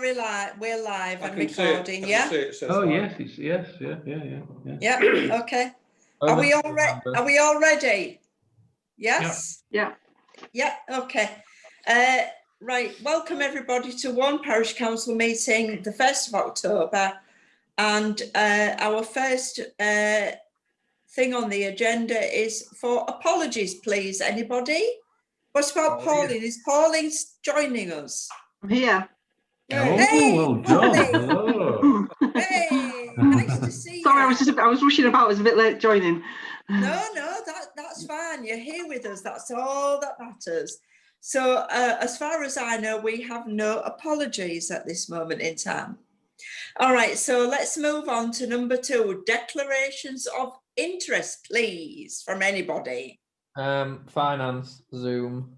we're live I and can see it. recording, I yeah? can see it says Oh, live. yes, it's, yes, yeah. Yeah, okay. Are we all ready? Yes? Yeah. Yeah, okay. Right, welcome everybody to Wawne Parish Council meeting, the 1st of October. And our first thing on the agenda is for apologies, please. Anybody? What about Pauline? Is Pauline joining us? I'm here. Oh, Hey, well done. Pauline. Hello. Hey, nice to see you. Sorry, I was rushing about. I was a bit late joining. No, that's fine. You're here with us. That's all that matters. So as far as I know, we have no apologies at this moment in time. All right, so let's move on to number 2, declarations of interest, please, from anybody. Finance, Zoom.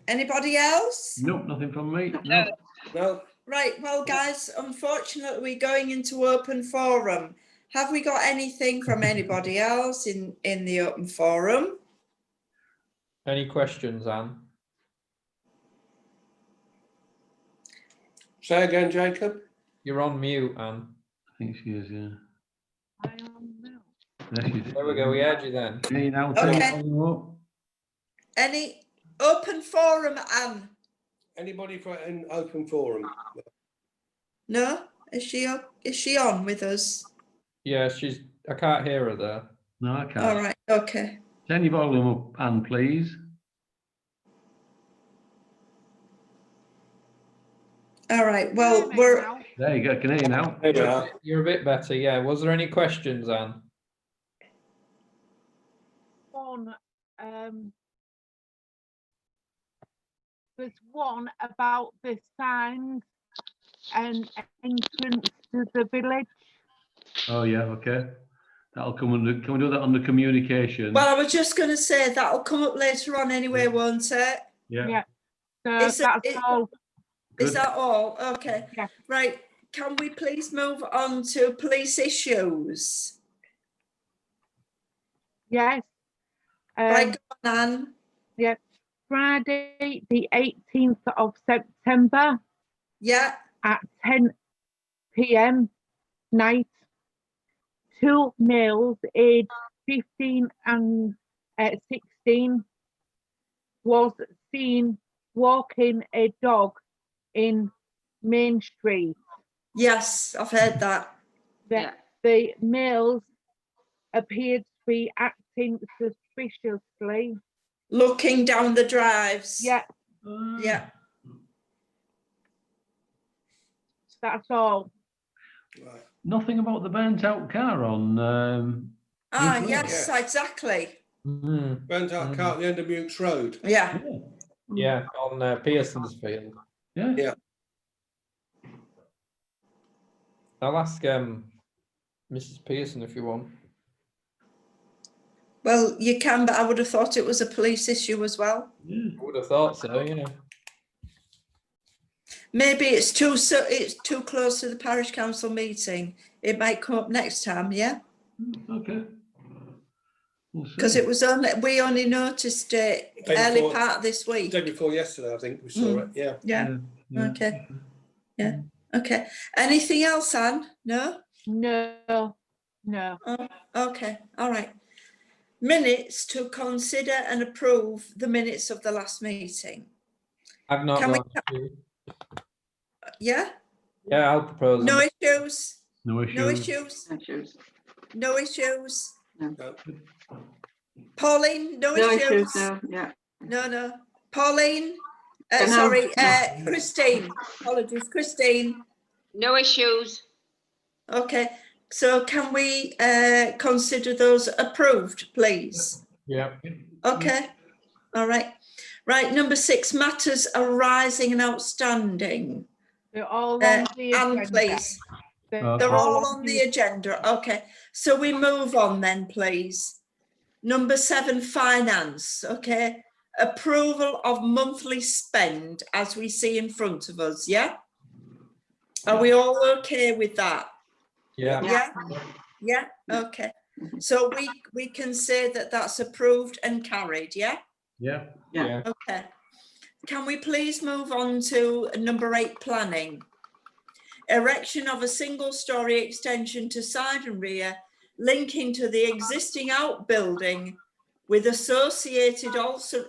Anybody else? Nope, nothing from me. No. No, Right, well, guys, unfortunately, we're going into open forum. Have we got anything from anybody else in the open forum? Any questions, Anne? say again, Jacob. You're on mute, Anne. I think she is, yeah. I am now. There she is. There we go, we heard you then. Hey, now, Okay. Tim, Any open forum, Anne? Anybody for an open forum? No? Is she on with us? Yeah, I can't hear her there. No, I can't. All right, okay. Turn your volume up, Anne, please. All right, well, we're... There you go, can hear you now. There you are. You're a bit better, yeah. Was there any questions, Anne? There's one about the signs and entrance to the village. Oh, yeah, okay. That'll come under, can we do that under communication? Well, I was just going to say that'll come up later on anyway, won't it? Yeah. So Is it- that's all. Is Good. that all? Okay. Yeah. Right. Can we please move on to police issues? Yes. Right, go on, Anne. Friday, the 18th of September Yeah. at 10 p.m. night, 2 males aged 15 and 16 was seen walking a dog in Main Street. Yes, I've heard that. The males appeared to be acting suspiciously. Looking down the drives. Yeah, Yeah. that's all. Right. Nothing about the burnt out car on, Road. Yes, exactly. Mm. Burnt out car at the end of Mukes Road. Yeah. Yeah, on Pearson's field. yeah. Yeah. I'll ask Mrs. Pearson if you want. Well, you can, but I would have thought it was a police issue as well. Yeah. I would have thought so, yeah. Maybe it's too close to the parish council meeting. It might come up next time, yeah? Okay. We'll see. Because we only noticed it Day early before- part of this week. Day before yesterday, I think we saw it. Yeah. Yeah. Yeah. Okay. Yeah. Okay. Anything else, Anne? No? No. Oh, okay. All right. Minutes to consider and approve the minutes of the last meeting. I've not Can we- gone through. Yeah? Yeah, I'll propose No them. issues? No issues. No issues? Issues. No issues? No. Pauline, no No issues? issues. No. Yeah. No. Pauline? No. Sorry, Christine. Apologies, Christine. No issues. Okay, so can we consider those approved, please? Yeah. Okay, all right. Right, number 6, matters arising and outstanding. They're all on the Anne, agenda. please. They're They're all on the agenda. Okay, so we move on then, please. Number 7, finance. Okay, approval of monthly spend as we see in front of us. Yeah. Are we all okay with that? Yeah. Yeah. Okay. So we can say that that's approved and carried. Yeah. Yeah. Yeah. Okay. can we please move on to number 8, planning? Erection of a single-storey extension to side and rear, linking to the existing outbuilding with associated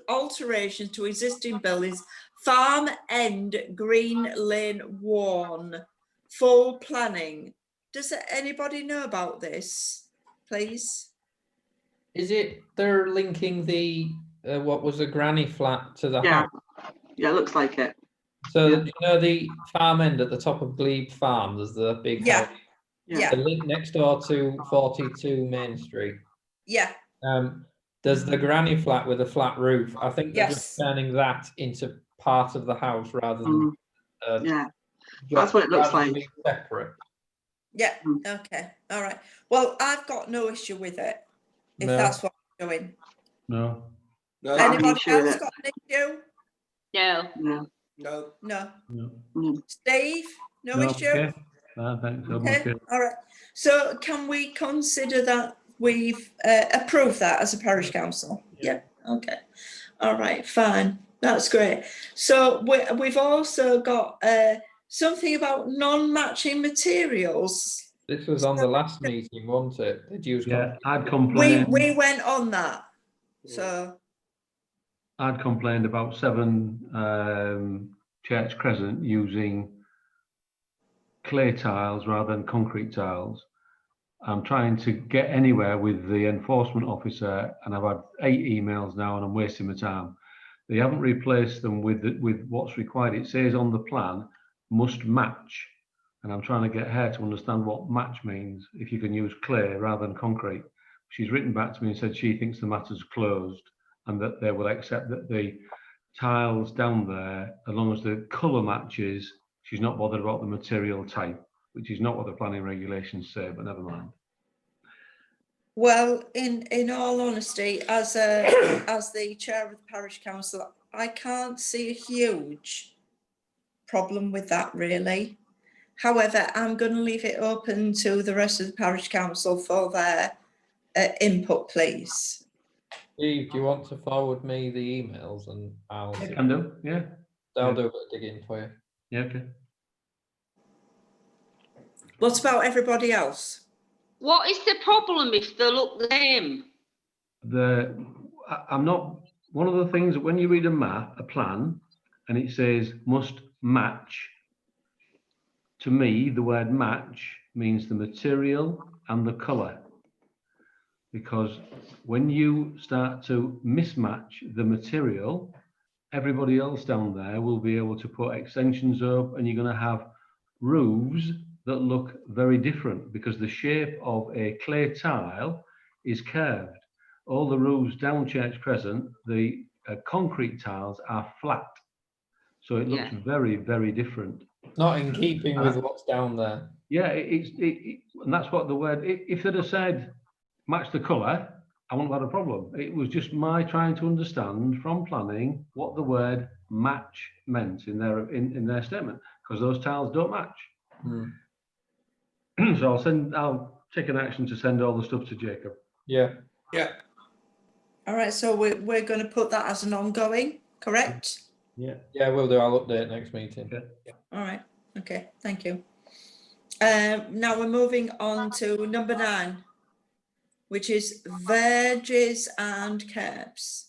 alterations to existing buildings, Farm End Green Lane, Wawne. Full planning. Does anybody know about this, please? Is it they're linking the what was a granny flat to the Yeah. house? Yeah, looks like it. So Yeah. you know the farm end at the top of Glebe Farm. There's the big Yeah. house. Yeah. The link next door to 42 Main Street. Yeah. There's the granny flat with a flat roof. I think they're just Yes. turning that into part of the house rather than Yeah, that's what it looks rather than like. being separate. Yeah. Mm. Okay. All right. Well, I've got no issue with it if No. that's what we're doing. No. No, have an Anybody issue with else it. got an issue? No. Yeah. no. No. No. Mm. Steve, no issue? Okay. Thanks. I'm Okay. okay. All right. So can we consider that we've approved that as a parish council? Yeah. Okay. All right. Fine. That's great. So we've also got something about non-matching materials. This was on the last meeting, wasn't it? Did you? Yeah, I'd complained. We went on that. So I'd complained about 7 Church Crescent using clay tiles rather than concrete tiles. I'm trying to get anywhere with the enforcement officer, and I've had 8 emails now, and I'm wasting my time. They haven't replaced them with what's required. It says on the plan must match, and I'm trying to get her to understand what match means. If you can use clay rather than concrete, she's written back to me and said she thinks the matter's closed, and that they will accept that the tiles down there, as long as the colour matches, she's not bothered about the material type, which is not what the planning regulations say, but never mind. well, in all honesty, as the chair of the parish council, I can't see a huge problem with that really. However, I'm going to leave it open to the rest of the parish council for their input, please. Steve, do you want to forward me the emails and I'll Can do. Yeah. do a bit of digging for you. Yeah. Okay. What about everybody else? What is the problem if they look the same? I'm not, one of the things that when you read a plan, and it says must match, to me, the word match means the material and the colour. Because when you start to mismatch the material, everybody else down there will be able to put extensions up, and you're going to have roofs that look very different because the shape of a clay tile is curved. All the roofs down Church Crescent, the concrete tiles are flat. So it looks very, very different. Not in keeping with what's down there. Yeah, and that's what the word, if they'd have said match the colour, I wouldn't have had a problem. It was just my trying to understand from planning what the word match meant in their statement, because those tiles don't match. So I'll take an action to send all the stuff to Jacob. Yeah. Yeah. All right, so we're going to put that as an ongoing, correct? Yeah. Yeah, we'll do. I'll update next meeting. Okay. All right, okay, thank you. Now we're moving on to number 9, which is verges and curbs.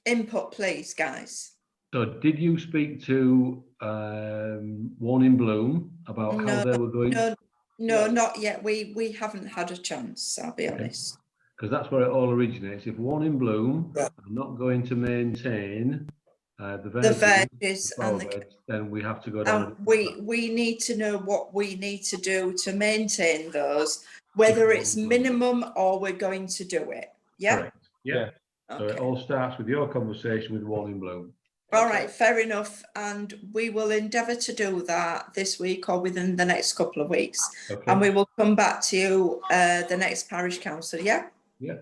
Input, please, guys. So did you speak to Wawne Bloom about how they were going? No, not yet. We haven't had a chance, I'll be honest. Because that's where it all originates. If Wawne Bloom Yeah. are not going to maintain the verges and the beds, then we have to go down. we need to know what we need to do to maintain those, whether it's minimum or we're going to do it. Yeah. Correct. Yeah. So it Okay. all starts with your conversation with Wawne Bloom. All right, fair enough. And we will endeavour to do that this week or within the next couple of weeks. Okay. And we will come back to you the next parish council, yeah? Yeah.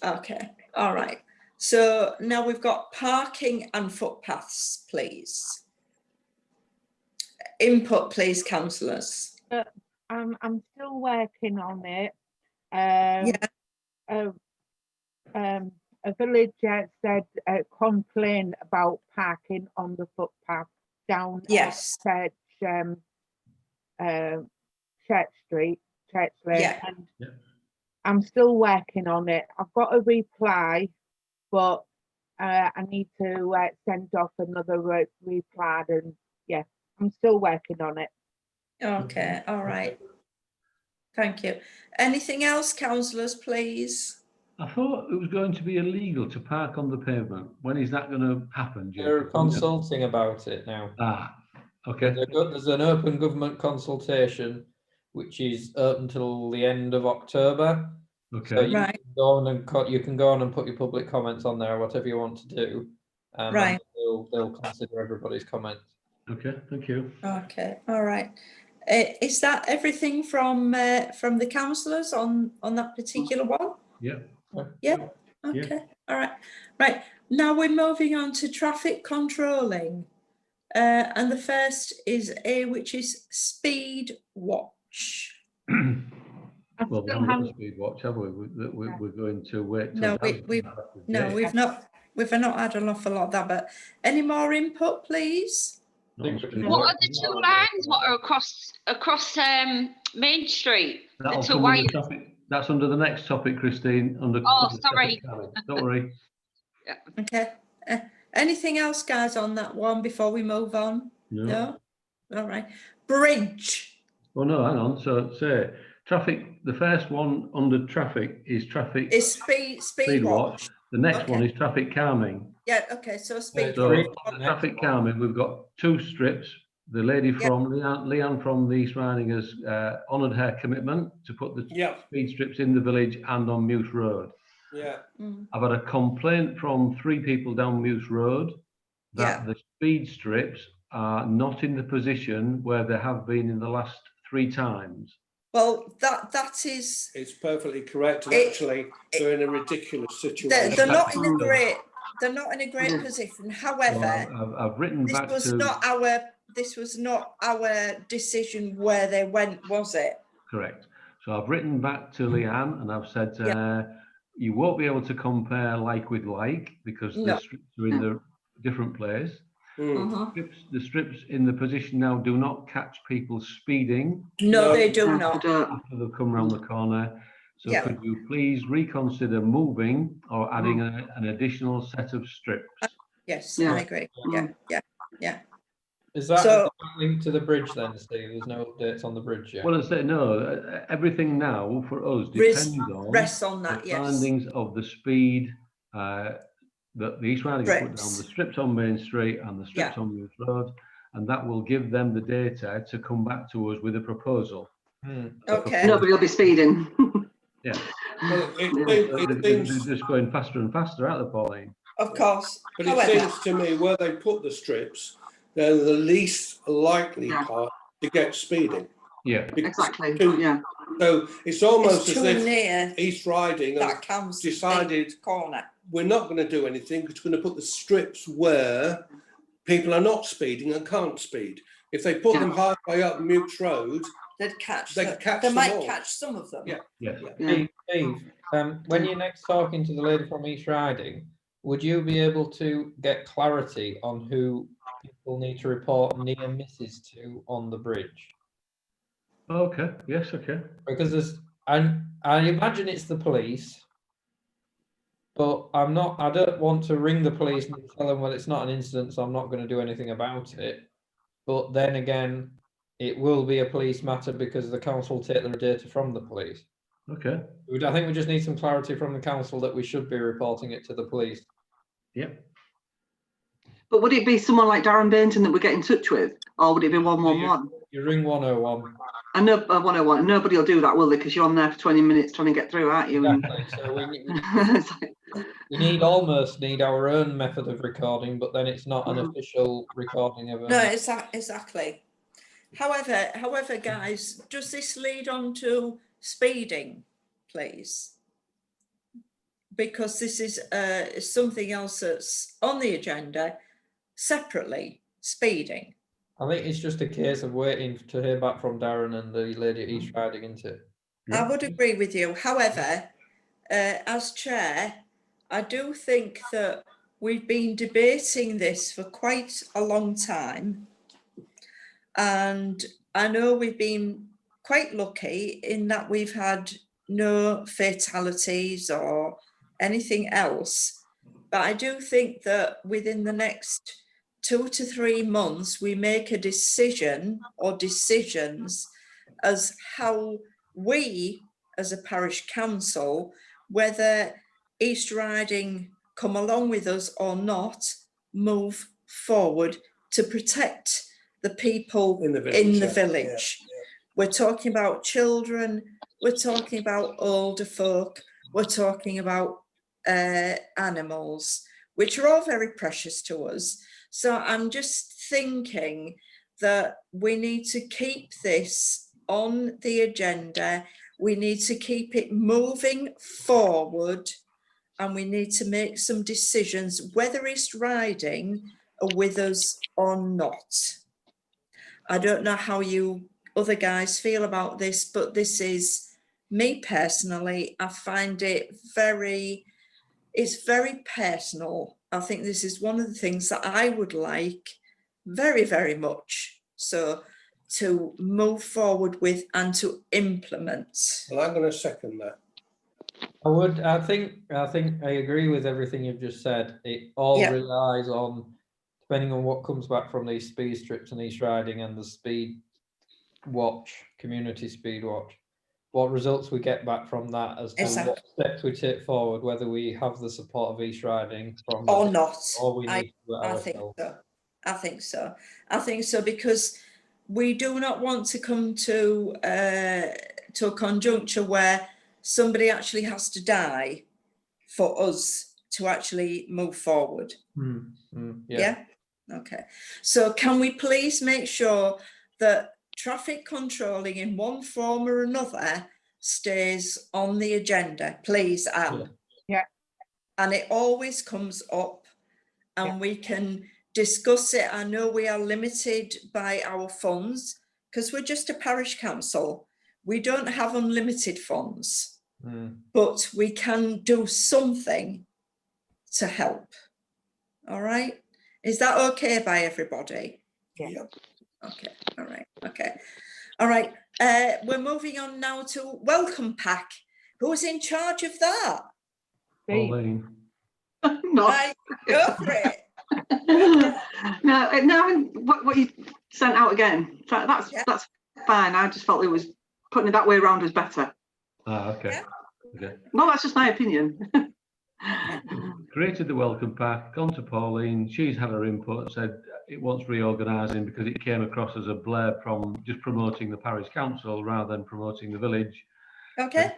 Okay, all right. So now we've got parking and footpaths, please. Input, please, councillors. I'm still working on it. a village said complain about parking on the footpath down Yes. Church Street, Church Lane, Yeah. and Yeah. I'm still working on it. I've got a reply, but I need to send off another reply, and yeah, I'm still working on it. Okay, all right. Thank you. Anything else, councillors, please? I thought it was going to be illegal to park on the pavement. When is that going to happen, They're Jacob? consulting about it now. Ah, okay. There's an open government consultation which is open until the end of October. So Okay. you Right. can go on and you can go on and put your public comments on there, whatever you want to do. And Right. they'll consider everybody's comments. Okay, thank you. Okay, all right. Is that everything from the councillors on that particular one? Yeah. Yeah. Okay. All right. Right. Now we're moving on to traffic controlling, and the first is A, which is speed watch. Well, we haven't got the speed watch, have we? We're going to wait. No, we've not had an awful lot of that. But any more input, please? What are the two lines? What are across Main Street? That'll The two come under wires. traffic. That's under the next topic, Christine. Under Sorry. Don't worry. Okay. Anything else, guys, on that one before we move on? No. All right. Bridge. Oh no, hang on. So say traffic. The first one under traffic is traffic. Is speed watch. The next Okay. one is traffic calming. Yeah. Okay. So speed So watch. traffic calming, we've got 2 strips. The lady from Leanne from the East Riding has honoured her commitment to put the speed strips in the village and on Muse Road. Yeah. I've had a complaint from 3 people down Muse Road that the speed strips are not in the position where they have been in the last 3 times. Well, that is. It's perfectly correct. And actually, they're in a ridiculous situation. They're not in a great. They're not in a great position. However, well, I've written back to. This was not our decision where they went, was it? Correct. So I've written back to Leanne and I've said you won't be able to compare like with like because the strips are in the different place. The strips in the position now do not catch people speeding. No, they do not. After they've come around the corner. So could you please reconsider moving or adding an additional set of strips? Yes, I agree. Yeah. Is that linked to the bridge then, Steve? There's no updates on the bridge yet? Well, I say no. Everything now for us depends rests on that, the findings of the speed that the East Riding put down, the strips on Main Street and the strips on Muse Road, and that will give them the data to come back to us with a proposal. Okay. Nobody will be speeding. Yeah. Well, They're just going faster and faster out of Pauline. Of course. But it seems to me where they put the strips, they're the least likely part to get speeding. Yeah. Exactly. So it's almost as if near East Riding has decided corner. We're not going to do anything. It's going to put the strips where people are not speeding and can't speed. If they put them halfway up Mutes Road, they'd catch. They might catch some of them. Steve, when you're next talking to the lady from East Riding, would you be able to get clarity on who people need to report near misses to on the bridge? Okay. Yes. Okay. Because I imagine it's the police, but I don't want to ring the police and tell them, well, it's not an incident, so I'm not going to do anything about it. But then again, it will be a police matter because the council will take the data from the police. Okay. I think we just need some clarity from the council that we should be reporting it to the police. Yep. But would it be someone like Darren Bainton that we get in touch with, or would it be 111? You ring 101. I know 101. Nobody will do that, will they? Because you're on there for 20 minutes trying to get through, aren't you? Exactly. So we almost need our own method of recording, but then it's not an official recording of it. No, exactly. However, guys, does this lead on to speeding, please? Because this is something else that's on the agenda separately, speeding. I think it's just a case of waiting to hear back from Darren and the lady at East Riding, isn't it? I would agree with you. However, as chair, I do think that we've been debating this for quite a long time. And I know we've been quite lucky in that we've had no fatalities or anything else. But I do think that within the next 2 to 3 months, we make a decision or decisions as how we, as a parish council, whether East Riding come along with us or not, move forward to protect the people In the village, in the yeah, village. yeah, yeah. We're talking about children, we're talking about older folk, we're talking about animals, which are all very precious to us. So I'm just thinking that we need to keep this on the agenda. We need to keep it moving forward, and we need to make some decisions whether East Riding are with us or not. I don't know how you other guys feel about this, but this is me personally. I find it it's very personal. I think this is one of the things that I would like very, very much so to move forward with and to implement. Well, I'm going to second that. I think I agree with everything you've just said. It all relies on, depending on what comes back from these speed strips and East Riding and the speed watch, community speed watch, what results we get back from that as to what steps we take forward, whether we have the support of East Riding from or not. or we need to do it I ourselves. think so. I think so. I think so, because we do not want to come to a conjuncture where somebody actually has to die for us to actually move forward. Yeah. Okay. So can we please make sure that traffic controlling in one form or another stays on the agenda, please, Anne? Yeah. And it always comes up, and we can discuss it. I know we are limited by our funds because we're just a parish council. We don't have unlimited funds, but we can do something to help. All right. Is that okay by everybody? Yeah. Okay. All right. Okay. All right. We're moving on now to welcome pack. Who's in charge of that? Pauline. No. Right, go for it. No, what you sent out again, that's fine. I just felt it was putting it that way around was better. Okay. Yeah. Okay. Well, that's just my opinion. Created the welcome pack, gone to Pauline, she's had her input, said it wants reorganising because it came across as a blurb from just promoting the parish council rather than promoting the village. Okay.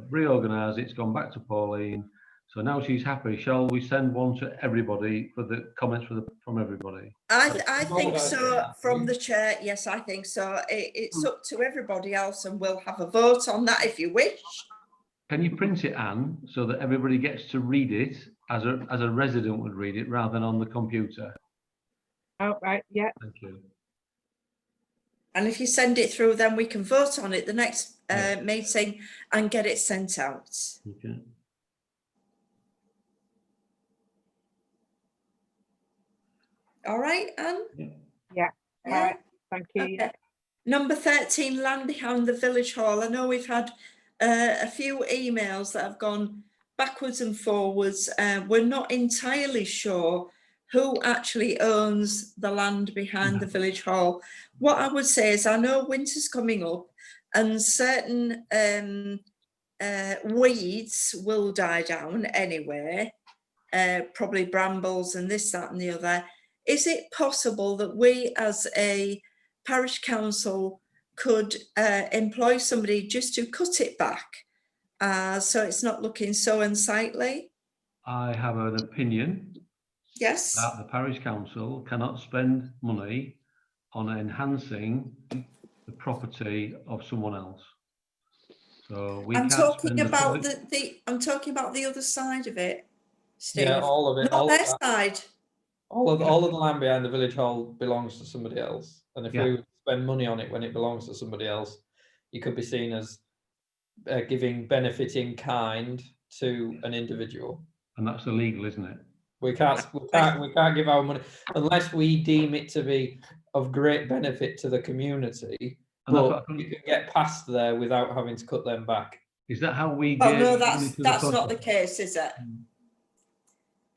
Reorganised, it's gone back to Pauline, so now she's happy. Shall we send one to everybody for the comments from everybody? I think so, from the chair. Yes, I think so. It's up to everybody else, and we'll have a vote on that if you wish. Can you print it, Anne, so that everybody gets to read it as a resident would read it rather than on the computer? Oh, right, yeah. Thank you. And if you send it through, then we can vote on it the next meeting and get it sent out. Okay. All right, Anne? Yeah. All right. Thank you. Okay. Number 13, land behind the village hall. I know we've had a few emails that have gone backwards and forwards. We're not entirely sure who actually owns the land behind the village hall. What I would say is, I know winter's coming up and certain weeds will die down anyway, probably brambles and this, that and the other. Is it possible that we as a parish council could employ somebody just to cut it back so it's not looking so unsightly? I have an opinion. Yes. That the parish council cannot spend money on enhancing the property of someone else. So we I'm can't talking about I'm talking about the other side of it, Steve. Yeah, all of it. Not their side. All of the land behind the village hall belongs to somebody else, and if we spend money on it when it belongs to somebody else, you could be seen as giving benefit in kind to an individual. And that's illegal, isn't it? We can't give our money unless we deem it to be of great benefit to the community. And that's But what I you think- can get past there without having to cut them back. Is that how we Oh get no, money to that's not the project? case, is it?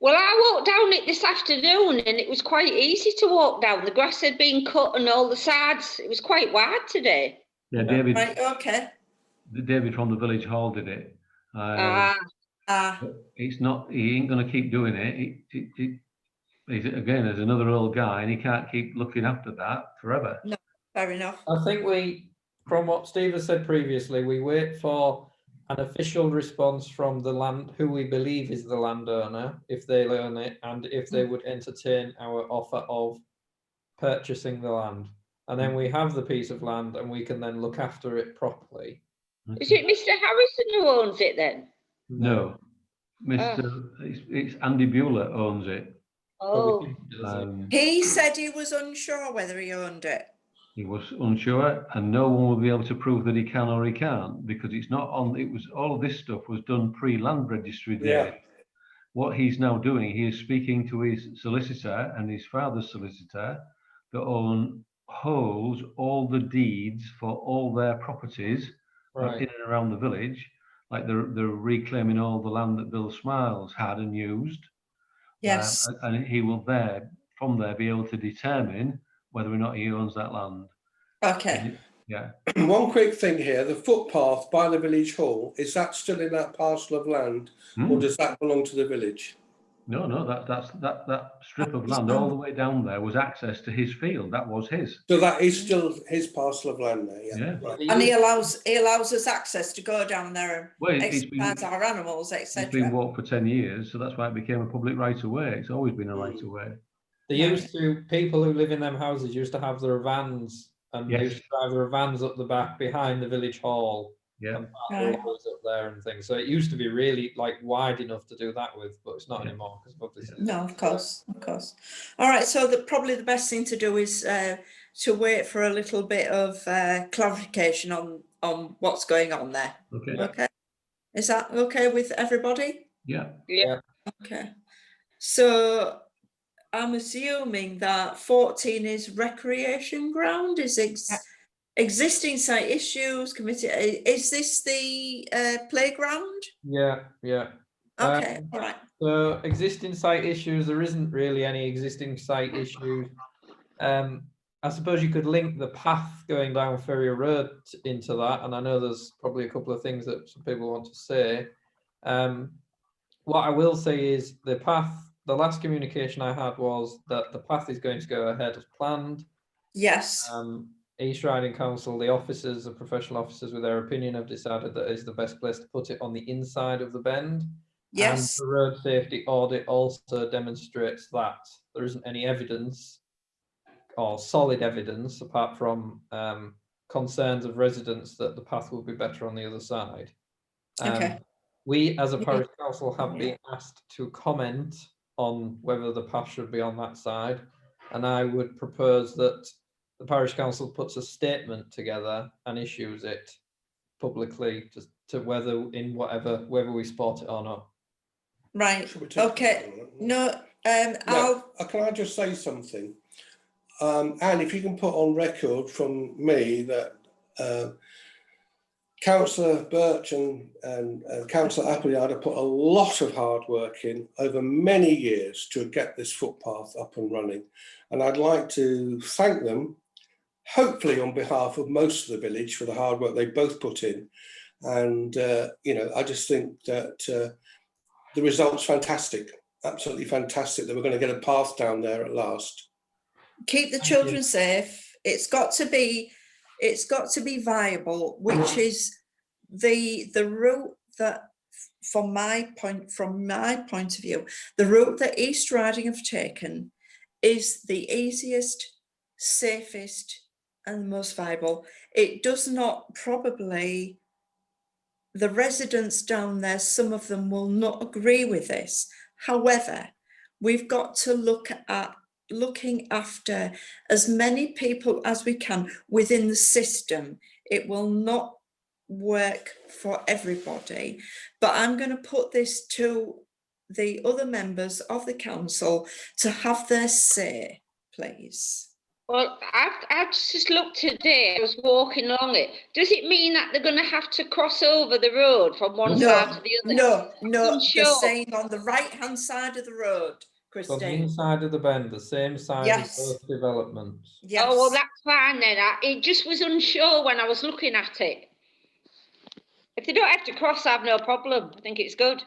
Well, I walked down it this afternoon and it was quite easy to walk down. The grass had been cut and all the sides. It was quite wide today. Yeah, David. Right, okay. David from the village hall did it. Ah, It's not. He ain't going to keep doing it. He's, again, there's another old guy, and he can't keep looking after that forever. no, fair enough. I think from what Steve has said previously, we wait for an official response from the land, who we believe is the landowner, if they own it, and if they would entertain our offer of purchasing the land. And then we have the piece of land and we can then look after it properly. Is it Mr. Harrison who owns it then? No, it's Andy Bueller owns it. Oh, He said he was unsure whether he owned it. He was unsure, and no one will be able to prove that he can or he can't, because it's not on. It was all of this stuff was done pre-land registry day. Yeah. What he's now doing, he is speaking to his solicitor and his father's solicitor that holds all the deeds for all their properties in and around the village. Like they're reclaiming all the land that Bill Smiles had and used. Yes. And he will from there be able to determine whether or not he owns that land. Okay. Yeah. One quick thing here, the footpath by the village hall, is that still in that parcel of land, or does that belong to the village? No, that strip of land all the way down there was access to his field. That was his. So that is still his parcel of land there, Yeah. Right. And he allows us access to go down there and It's exercise our animals, been etc. walked for 10 years, so that's why it became a public right of way. It's always been a right of way. People who live in them houses used to have their vans, and they used to drive their vans up the back behind the village hall. Yeah. And park their lorries up there and things. So it used to be really wide enough to do that with, but it's not anymore because obviously. No, of course. All right, so probably the best thing to do is to wait for a little bit of clarification on what's going on there. Okay. Okay. Is that okay with everybody? Yeah. yeah. Okay. So I'm assuming that 14 is recreation ground, is existing site issues committee. Is this the playground? Yeah. Okay, all right. So existing site issues, there isn't really any existing site issues. I suppose you could link the path going down Ferrier Road into that, and I know there's probably a couple of things that some people want to say. What I will say is the last communication I had was that the path is going to go ahead as planned. Yes. East Riding Council, the professional officers with their opinion have decided that is the best place to put it on the inside of the bend. Yes. And the road safety audit also demonstrates that there isn't any evidence or solid evidence apart from concerns of residents that the path will be better on the other side. Okay. We as a parish council have been asked to comment on whether the path should be on that side, and I would propose that the parish council puts a statement together and issues it publicly to whether we support it or not. Right. Should we take Okay. No. Can I just say something? And if you can put on record from me that Councillor Birch and Councillor Appleyard have put a lot of hard work in over many years to get this footpath up and running. And I'd like to thank them, hopefully on behalf of most of the village, for the hard work they both put in. And, I just think that the result's fantastic, absolutely fantastic, that we're going to get a path down there at last. Keep the children safe. It's got to be viable, which is the route that, from my point of view, the route that East Riding have taken is the easiest, safest, and most viable. It does not probably, the residents down there, some of them will not agree with this. However, we've got to look at looking after as many people as we can within the system. It will not work for everybody, but I'm going to put this to the other members of the council to have their say, please? Well, I've just looked today. I was walking along it. Does it mean that they're going to have to cross over the road from one side to the other? No, the Unsure. same on the right-hand side of the road, On the Christine. inside of the bend, the same side Yes. as both developments. Yes. Oh, well, that's fine then. It just was unsure when I was looking at it. If they don't have to cross, I have no problem. I think it's good.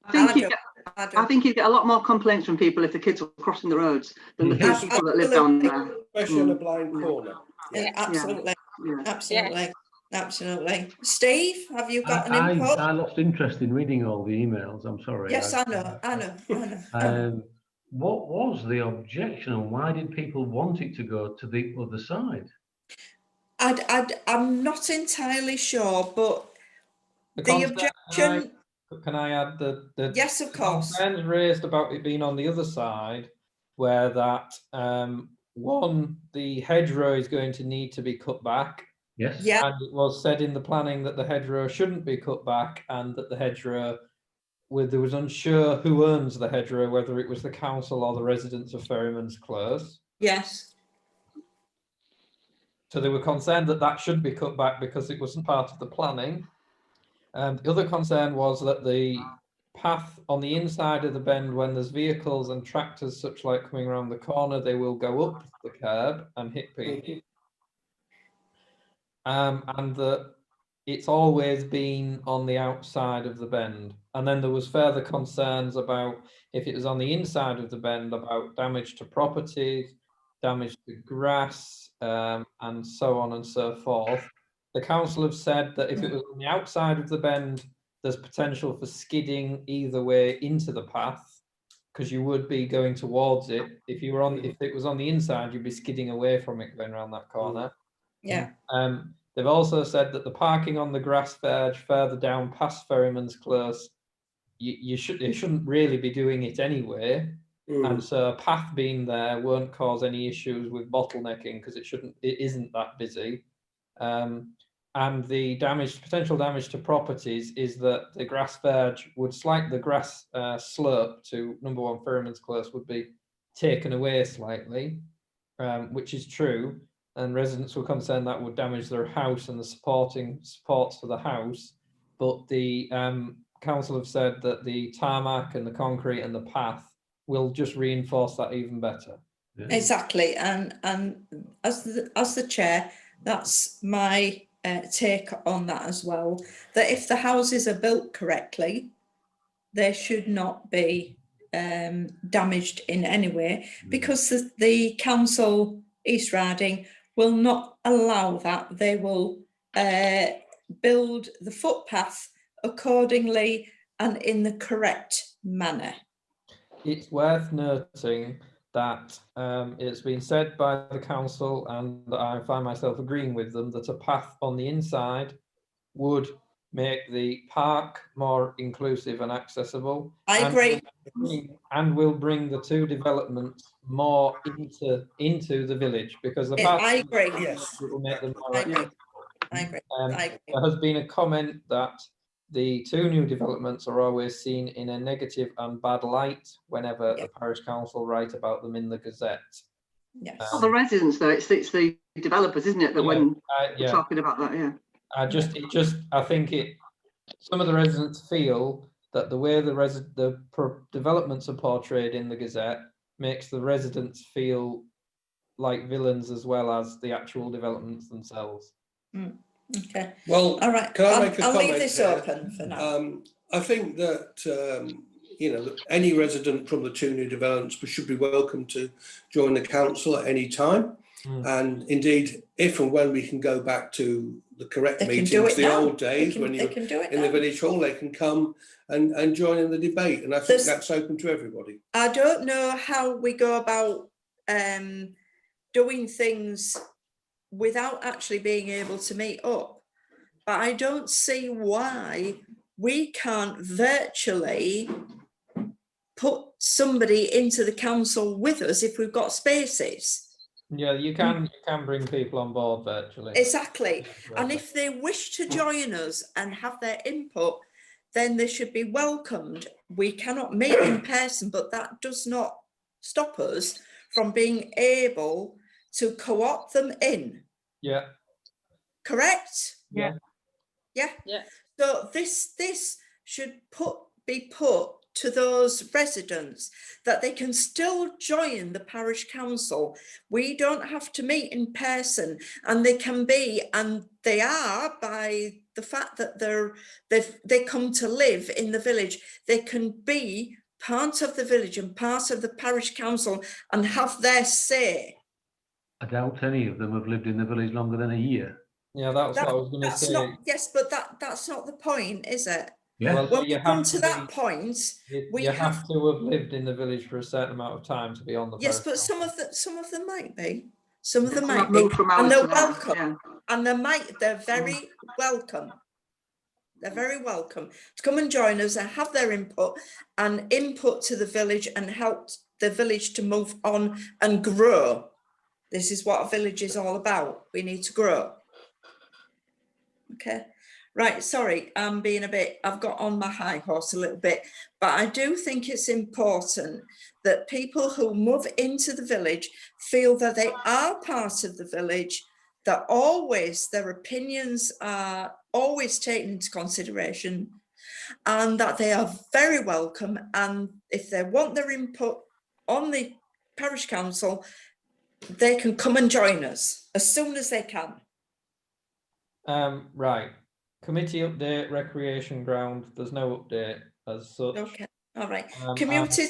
I think you get a lot more complaints from people if the kids are crossing the roads than the people that live down there. Especially on a blind corner. Yeah, absolutely. Yeah. Absolutely. Absolutely. Steve, have you got an input? I lost interest in reading all the emails. I'm sorry. Yes, I know. What was the objection and why did people want it to go to the other side? I'm not entirely sure, but the objection. Can I add the Yes, of course. concerns raised about it being on the other side, where that one, the hedgerow is going to need to be cut back. Yes. Yeah. And it was said in the planning that the hedgerow shouldn't be cut back, and that the hedgerow, there was unsure who owns the hedgerow, whether it was the council or the residents of Ferryman's Close. Yes. So they were concerned that that should be cut back because it wasn't part of the planning. The other concern was that the path on the inside of the bend, when there's vehicles and tractors such like coming around the corner, they will go up the curb and hit people. And that it's always been on the outside of the bend. And then there was further concerns about if it was on the inside of the bend, about damage to properties, damage to grass, and so on and so forth. The council have said that if it was on the outside of the bend, there's potential for skidding either way into the path, because you would be going towards it. If it was on the inside, you'd be skidding away from it going around that corner. Yeah. They've also said that the parking on the grass verge further down past Ferryman's Close, you shouldn't really be doing it anyway. And so a path being there won't cause any issues with bottlenecking, because it isn't that busy. And the potential damage to properties is that the grass verge would the grass slope to number 1 Ferryman's Close would be taken away slightly, which is true. And residents were concerned that would damage their house and the supports for the house. But the council have said that the tarmac and the concrete and the path will just reinforce that even better. Yeah. Exactly, and as the chair, that's my take on that as well. That if the houses are built correctly, they should not be damaged in any way, because the council, East Riding, will not allow that. They will build the footpath accordingly and in the correct manner. It's worth noting that it's been said by the council, and I find myself agreeing with them, that a path on the inside would make the park more inclusive and accessible. I agree. And will bring the two developments more into the village, because the path, I agree. Yes. will make them more I agree. accessible. I agree. There has been a comment that the two new developments are always seen in a negative and bad light whenever the parish council write about them in the Gazette. Yes. Not the residents though, it's the developers, isn't it? That when we're talking about that, yeah. I think some of the residents feel that the way the developments are portrayed in the Gazette makes the residents feel like villains as well as the actual developments themselves. Okay. Well, all right. Can I make a I'll comment leave this here? open for now. I think that any resident from the two new developments should be welcome to join the council at any time. And indeed, if and when we can go back to the correct meetings, the old days when you're in the village hall, they can come and join in the debate. And I think that's open to everybody. I don't know how we go about doing things without actually being able to meet up, but I don't see why we can't virtually put somebody into the council with us if we've got spaces. Yeah, you can bring people on board virtually. Exactly. And if they wish to join us and have their input, then they should be welcomed. We cannot meet in person, but that does not stop us from being able to co-opt them in. Yeah. Correct? Yeah. Yeah. Yeah. So this should be put to those residents that they can still join the parish council. We don't have to meet in person, and they can be, and they are, by the fact that they come to live in the village, they can be part of the village and part of the parish council and have their say. I doubt any of them have lived in the village longer than a year. Yeah, that's what I was going to That's say. not, yes, but that's not the point, is it? Yeah. Well, When we you come have to to that be- point, we you have, have to have lived in the village for a certain amount of time to be on the yes, parish but council. some of them might be. Some of them Some might have be, moved from and hours they're to hours, welcome. yeah. And they're very welcome. They're very welcome to come and join us and have their input to the village and help the village to move on and grow. This is what a village is all about. We need to grow. Okay, right, sorry, I've got on my high horse a little bit, but I do think it's important that people who move into the village feel that they are part of the village, that always their opinions are always taken into consideration, and that they are very welcome, and if they want their input on the parish council, they can come and join us as soon as they can. Right. Committee update, recreation ground. There's no update as such. Okay, all right. Um, Commuted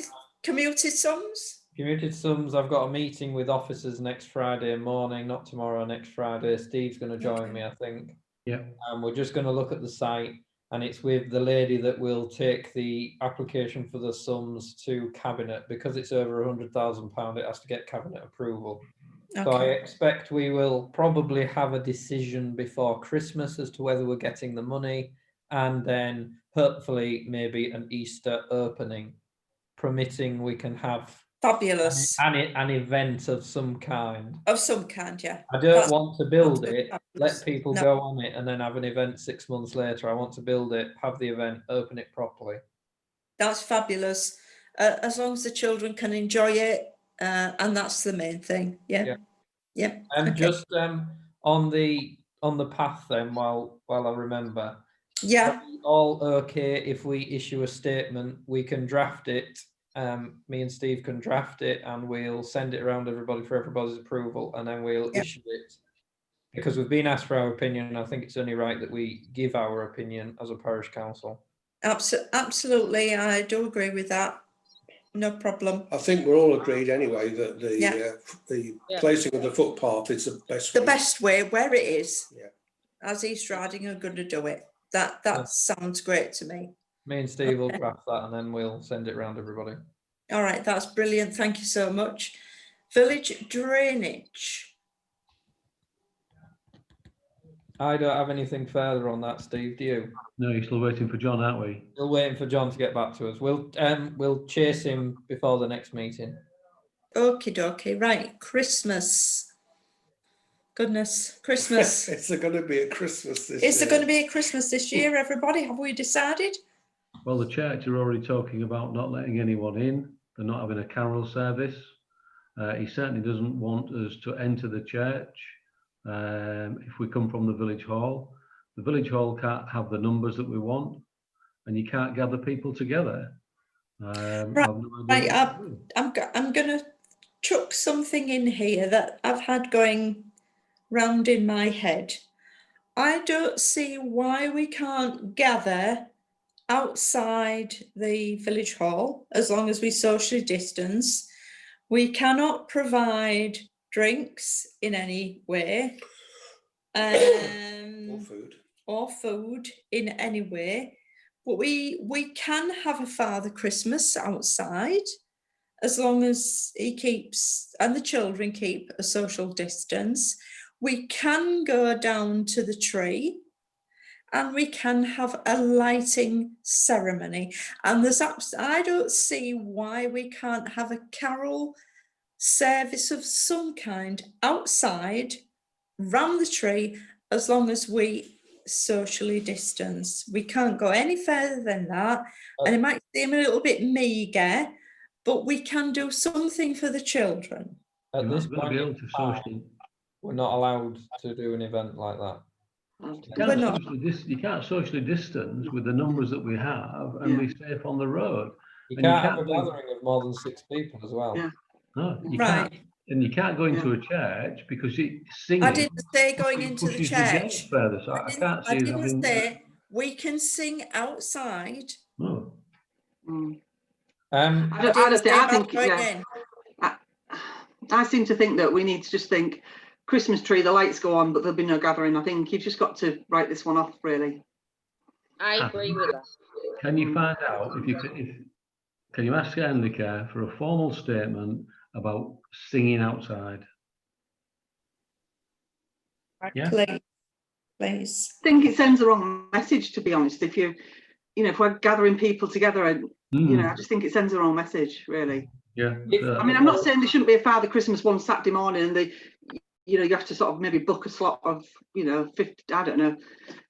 sums? Commuted sums. I've got a meeting with officers next Friday morning, not tomorrow, next Friday. Steve's going to join Okay. me, I think. Yeah. We're just going to look at the site, and it's with the lady that will take the application for the sums to cabinet, because it's over £100,000. It has to get cabinet approval. So I Okay, expect we will probably have a decision before Christmas as to whether we're getting the money, and then hopefully maybe an Easter opening, permitting we can have fabulous. an event of some kind. Of some kind, yeah. I don't That's want to build it, fabulous. let people No. go on it, and then have an event 6 months later. I want to build it, have the event, open it properly. That's fabulous. As long as the children can enjoy it, and that's the main thing. Yeah. Yeah. And okay. just on the path then, while I remember, Yeah. are we all okay if we issue a statement? We can draft it. Me and Steve can draft it, and we'll send it around everybody for everybody's approval, and then we'll Yep. issue it. Because we've been asked for our opinion, and I think it's only right that we give our opinion as a parish council. Absolutely, I do agree with that. No problem. I think we're all agreed anyway that the Yeah. placing of the footpath is the best The way. best way, where it is, Yeah. as East Riding are going to do it. That sounds great to me. Me and Steve will Okay. draft that, and then we'll send it around everybody. All right, that's brilliant. Thank you so much. Village drainage. I don't have anything further on that, Steve. Do you? No, you're still waiting for John, aren't we? Still waiting for John to get back to us. We'll chase him before the next meeting. Okie dokie. Right, Christmas. Goodness, Christmas. Is there going to be a Christmas this Is year? there going to be a Christmas this year, everybody? Have we decided? Well, the church are already talking about not letting anyone in. They're not having a carol service. He certainly doesn't want us to enter the church if we come from the village hall. The village hall can't have the numbers that we want, and you can't gather people together. Right, I'm going to chuck something in here that I've had going round in my head. I don't see why we can't gather outside the village hall as long as we socially distance. We cannot provide drinks in any way or food in any way, but we can have a Father Christmas outside as long as he keeps and the children keep a social distance. We can go down to the tree and we can have a lighting ceremony. And I don't see why we can't have a carol service of some kind outside, round the tree, as long as we socially distanced. We can't go any further than that. And it might seem a little bit meagre, but we can do something for the children. At this You've got to point, be in able to time, socially. we're not allowed to do an event like that. You We're can't, not. you can't socially distance with the numbers that we have and be safe on the road. You And you can't have a can't go- gathering of more than 6 people as well. Yeah. No, you Right. can't. And you can't go into a church because singing. I didn't say going into the pushes gap church. further, so I can't see I us didn't having. say we can sing outside. No. Mm. Um, I didn't say I about think, going yeah. in. I seem to think that we need to just think Christmas tree, the lights go on, but there'll be no gathering. I think you've just got to write this one off, really. I agree with that. Can you find out if you can you ask Annika for a formal statement about singing outside? Yeah. Please. I think it sends the wrong message, to be honest. If if we're gathering people together, and I just think it sends the wrong message, really. Yeah. I mean, I'm not saying there shouldn't be a Father Christmas one Saturday morning, and you have to sort of maybe book a slot of 50, I don't know,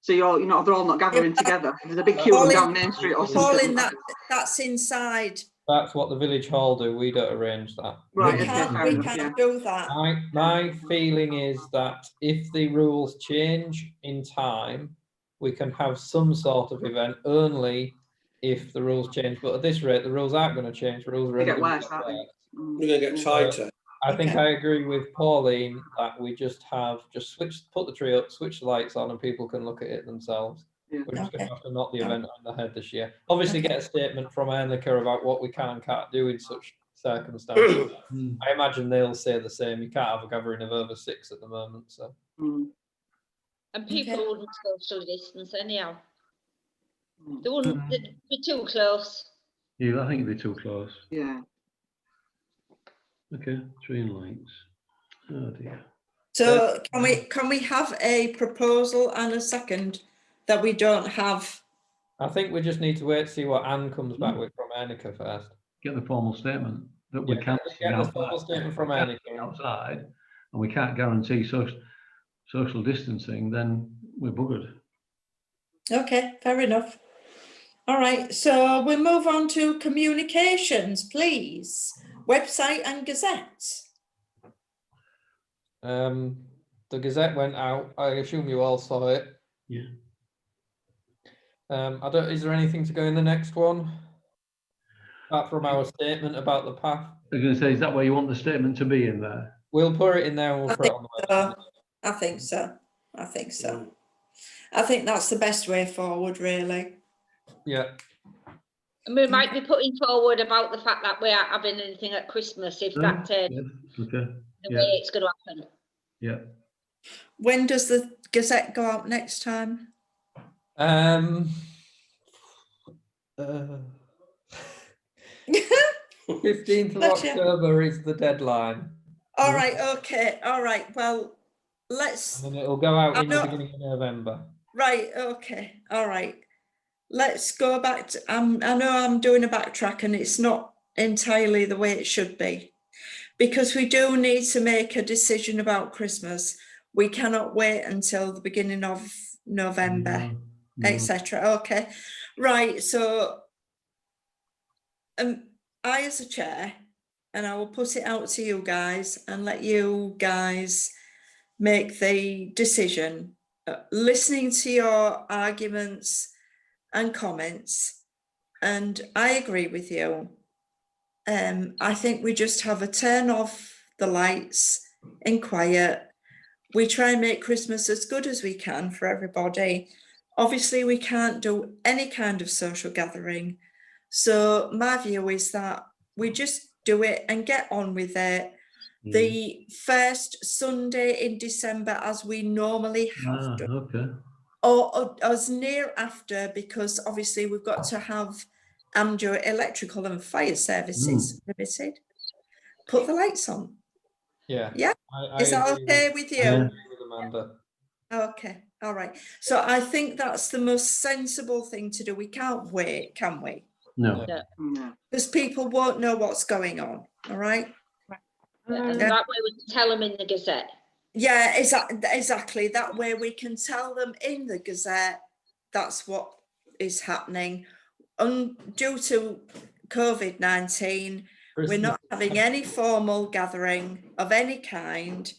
so they're all not gathering together. There's a big queue of them down Main Street or something. Pauline, that's inside. that's what the village hall do. We don't arrange that. Right, We okay, can't, fair we enough, can't yeah. do that. My feeling is that if the rules change in time, we can have some sort of event only if the rules change. But at this rate, the rules aren't going to change. The rules are They only get going to worse, aren't they? We're going to get tighter. I think Okay. I agree with Pauline that we just put the tree up, switch the lights on, and people can look at it themselves. Yeah. We're just going Okay. to have to knock the event on the head this year. Obviously, get a statement from Annika about what we can and can't do in such circumstances. I imagine they'll say the same. You can't have a gathering of over 6 at the moment. So. And people Okay. wouldn't social distance anyhow. They wouldn't they'd be too close. Yeah, I think it'd be too close. Yeah. Okay, tree and lights. Oh dear. So can we have a proposal and a second that we don't have? I think we just need to wait to see what Anne comes back with from Annika first. Get the formal statement that we can't sing get the formal statement from Annika outside, and we can't guarantee social distancing. Then we're buggered. Okay, fair enough. All right, so we move on to communications, please. Website and Gazette. The Gazette went out. I assume you all saw it. Yeah. Is there anything to go in the next one? Apart from our statement about the path. I was going to say, is that where you want the statement to be in there? We'll put it in there and we'll put it on the website. I think so. I think so. I think that's the best way forward, really. Yeah. And we might be putting forward about the fact that we aren't having anything at Christmas if that Okay. the way it's going to happen. Yeah. When does the Gazette go out next time? 15th of October is the deadline. All right, okay, all right. Well, let's. And then it'll go out in the beginning of November. Right, okay, all right. Let's go back to, I know I'm doing a backtrack and it's not entirely the way it should be, because we do need to make a decision about Christmas. We cannot wait until the beginning of November, etc. Okay, right, so I as a chair, and I will put it out to you guys and let you guys make the decision. Listening to your arguments and comments, and I agree with you. I think we just have a turn off the lights in quiet. We try and make Christmas as good as we can for everybody. Obviously, we can't do any kind of social gathering. So my view is that we just do it and get on with it. The first Sunday in December, as we normally have done. Okay. Or as near after, because obviously we've got to have AMJO electrical and fire services limited. Put the lights on. Yeah. Yeah. Is that okay with you? I agree with Amanda. Okay. All right. So I think that's the most sensible thing to do. We can't wait, can we? No. Because people won't know what's going on. All right. And that way we can tell them in the Gazette. Yeah, exactly. That way we can tell them in the Gazette that's what is happening. Due to COVID-19, we're not having any formal gathering of any kind.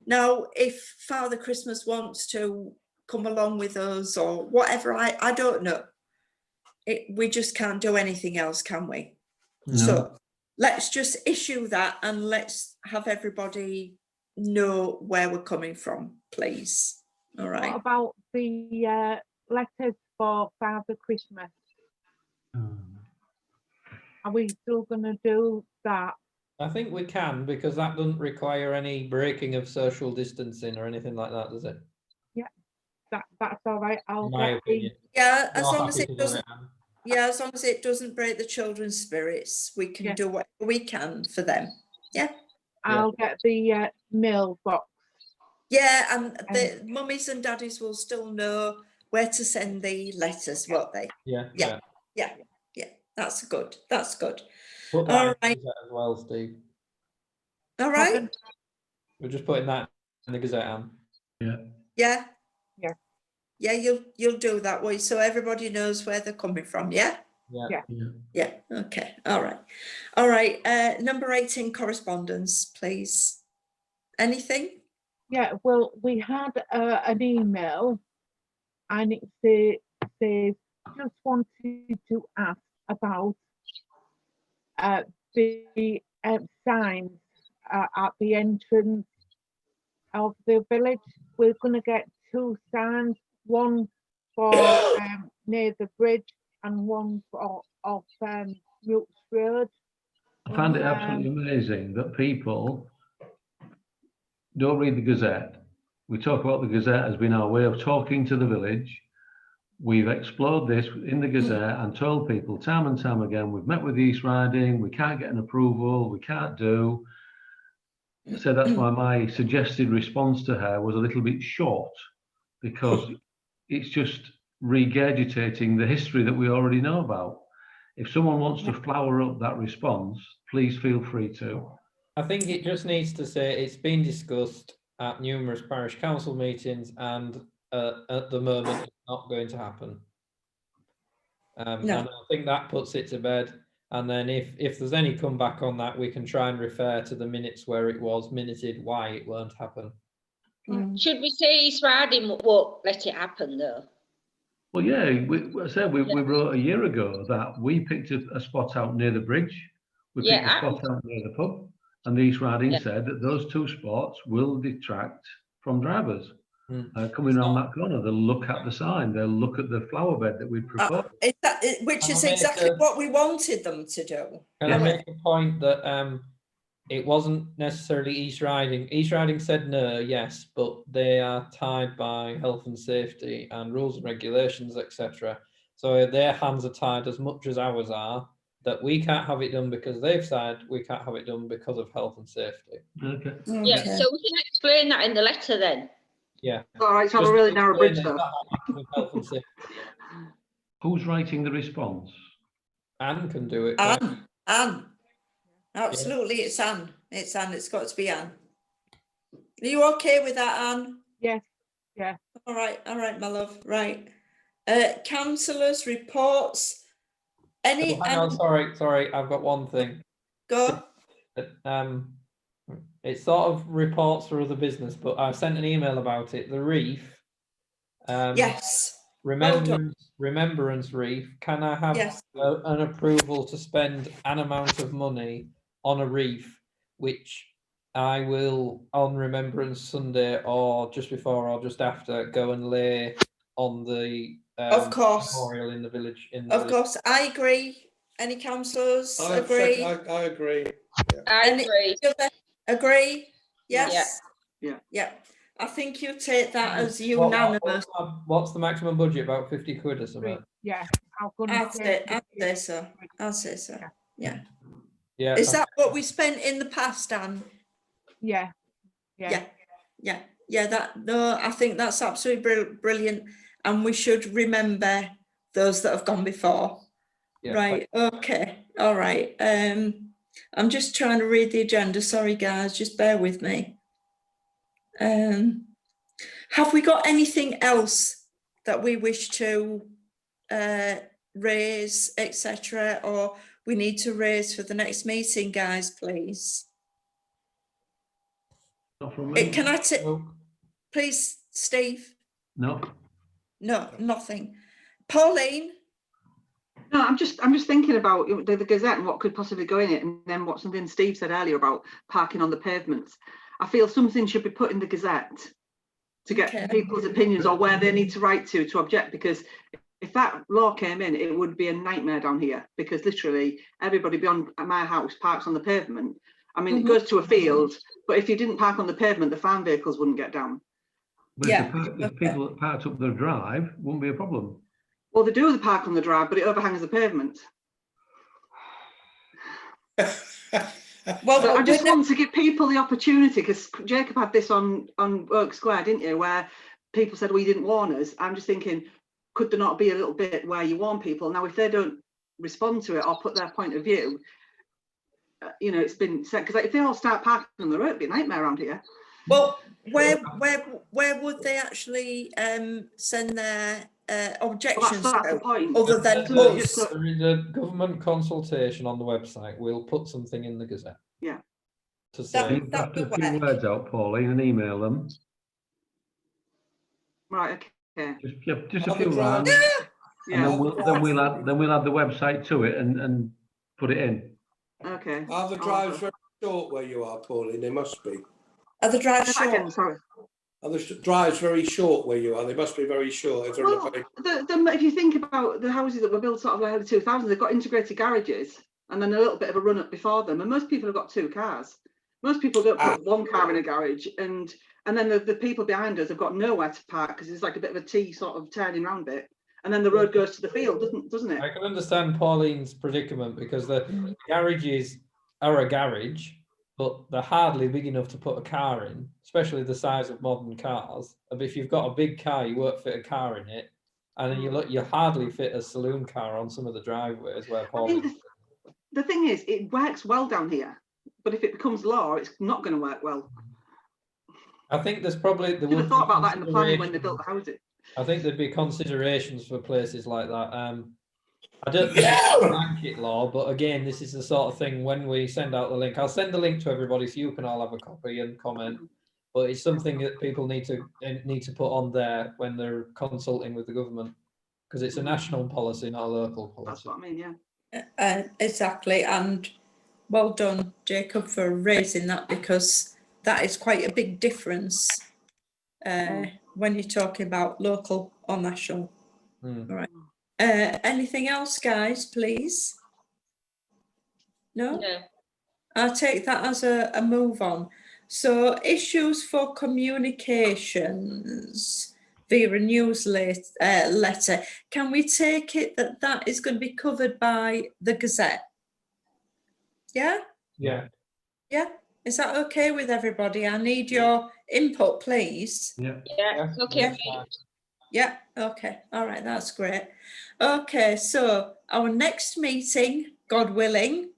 Now, if Father Christmas wants to come along with us or whatever, I don't know. We just can't do anything else, can we? No. So let's just issue that and let's have everybody know where we're coming from, please. All What right. about the letters for Father Christmas? Are we still going to do that? I think we can, because that doesn't require any breaking of social distancing or anything like that, does it? That's all right. I'll In my get opinion. Yeah, as You're long as happy it to do doesn't. it, Anne? Yeah, as long as it doesn't break the children's spirits, we can Yeah. do what we can for them. I'll get the mailbox. Yeah, and the mummies and daddies will still know where to send the letters, won't they? Yeah. Yeah. Yeah, that's good. That's good. Put that All in right. the Gazette as well, Steve. All right. We're just putting that in the Gazette, Anne. Yeah. Yeah. Yeah. Yeah, you'll do that way so everybody knows where they're coming from. Yeah. Yeah. Yeah. Okay. All right. All right. Number 18, correspondence, please. Anything? Yeah, well, we had an email and it says, just wanted to ask about the signs at the entrance of the village. We're going to get 2 signs, one for near the bridge and one for off Mutes Road. I find it absolutely amazing that people don't read the Gazette. We talk about the Gazette as being our way of talking to the village. We've explored this in the Gazette and told people time and time again, we've met with East Riding, we can't get an approval, we can't do. So that's why my suggested response to her was a little bit short, because it's just regurgitating the history that we already know about. If someone wants to flower up that response, please feel free to. I think it just needs to say it's been discussed at numerous parish council meetings, and at the moment it's not going to happen. No. And I think that puts it to bed. And then if there's any comeback on that, we can try and refer to the minutes where it was minuted why it won't happen. Should we say East Riding won't let it happen though? Well, yeah, I said we wrote a year ago that we picked a spot out near the bridge. We picked a spot out near the pub, and the East Riding said that those 2 spots will detract from drivers coming around that corner. They'll look at the sign, they'll look at the flower bed that we proposed. Which is exactly what we wanted them to do. Can I make a point that it wasn't necessarily East Riding. East Riding said no, yes, but they are tied by health and safety and rules and regulations, etc. So their hands are tied as much as ours are, that we can't have it done because they've said we can't have it done because of health and safety. Okay. Yeah, so we can explain that in the letter then. Yeah. All right, so have a really narrow bridge though. With health and safety. Who's writing the response? Anne can do it. Anne. Absolutely, it's Anne. It's Anne. It's got to be Anne. Are you okay with that, Anne? Yes. Yeah. All right, my love. Right. Councillors' reports. Any? Hang on, sorry. I've got one thing. Go. It's sort of reports for other business, but I sent an email about it. The reef. Yes. Remembrance Reef. Can I have an approval to spend an amount of money on a reef, which I will on Remembrance Sunday or just before or just after go and lay on the of course memorial in the village. Of course, I agree. Any councillors agree? I agree. I agree. Agree? Yes. Yeah. I think you take that as unanimous. What's the maximum budget? About 50 quid or something? Yeah. I'll say so. Yeah. Yeah. Is that what we spent in the past, Anne? Yeah. I think that's absolutely brilliant, and we should remember those that have gone before. Yeah, right. Okay. All right. I'm just trying to read the agenda. Sorry, guys. Just bear with me. Have we got anything else that we wish to raise, etc., or we need to raise for the next meeting, guys, please? Not from me. Can I take, Well, please, Steve? No. No, nothing. Pauline? No, I'm just thinking about the Gazette and what could possibly go in it, and then what something Steve said earlier about parking on the pavements. I feel something should be put in the Gazette to get Okay. people's opinions or where they need to write to object, because if that law came in, it would be a nightmare down here, because literally everybody beyond my house parks on the pavement. I mean, it goes to a field, but if you didn't park on the pavement, the farm vehicles wouldn't get down. But Yeah, if people parked up their drive, wouldn't be a problem. Well, they do the park on the drive, but it overhangs the pavement. Well, But I just want to give people the opportunity, because Jacob had this on Oak Square, didn't you, where people said, we didn't warn us. I'm just thinking, could there not be a little bit where you warn people? Now, if they don't respond to it or put their point of view, you know, it's been said, because if they all start parking on the road, it'd be a nightmare around here. well, where would they actually send their objections Well, that's the to, point. other than So us? there is a government consultation on the website. We'll put something in the Gazette. Yeah. To say, You have to put a few words out, Pauline, and email them. Right, okay. Just a few lines. And Yeah, then we'll add the website to it and put it in. okay. Are the drives very short where you are, Pauline? They must be. Are the drives Say that again, short? sorry. Are the drives very short where you are? They must be very short. If they're in a Well, very- if you think about the houses that were built sort of like early 2000s, they've got integrated garages and then a little bit of a run up before them. And most people have got 2 cars. Most people don't put 1 car in a garage, and then the people behind us have got nowhere to park because it's like a bit of a T sort of turning round bit. And then the road goes to the field, doesn't it? I can understand Pauline's predicament, because the garages are a garage, but they're hardly big enough to put a car in, especially the size of modern cars. And if you've got a big car, you won't fit a car in it, and then you hardly fit a saloon car on some of the driveways where I think Pauline. the thing is, it works well down here, but if it becomes law, it's not going to work well. I think there's probably Should have thought about that in the planning when they built the houses. I think there'd be considerations for places like that. I don't think it's a blanket law, but again, this is the sort of thing when we send out the link. I'll send the link to everybody so you can all have a copy and comment. But it's something that people need to put on there when they're consulting with the government, because it's a national policy, not a local policy. That's what I mean, yeah. Exactly, and well done, Jacob, for raising that, because that is quite a big difference when you're talking about local or national. All right. Anything else, guys, please? No? No. I'll take that as a move on. So, issues for communications via a newsletter. Can we take it that that is going to be covered by the Gazette? Yeah? Yeah. Yeah? Is that okay with everybody? I need your input, please. Yeah. Yeah, okay. Yeah, okay. All right, that's great. Okay, so our next meeting, God willing,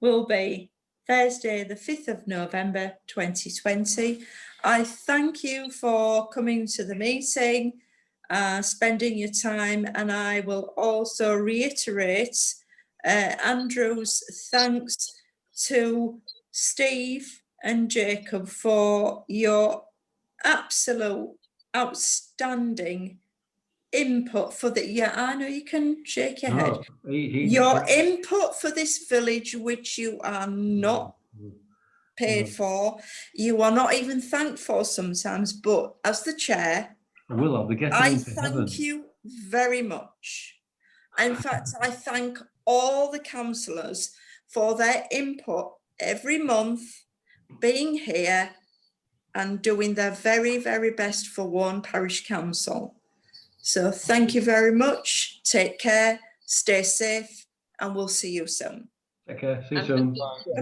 will be Thursday, the 5th of November, 2020. I thank you for coming to the meeting, spending your time, and I will also reiterate Andrew's thanks to Steve and Jacob for your absolute outstanding input for the, yeah, I know you can shake your head. Your input for this village, which you are not paid for, you are not even thanked for sometimes, but as the chair, I thank you very much. In fact, I thank all the councillors for their input every month, being here and doing their very, very best for Wawne Parish Council. So thank you very much. Take care, stay safe, and we'll see you soon. Take care. See you soon. Bye.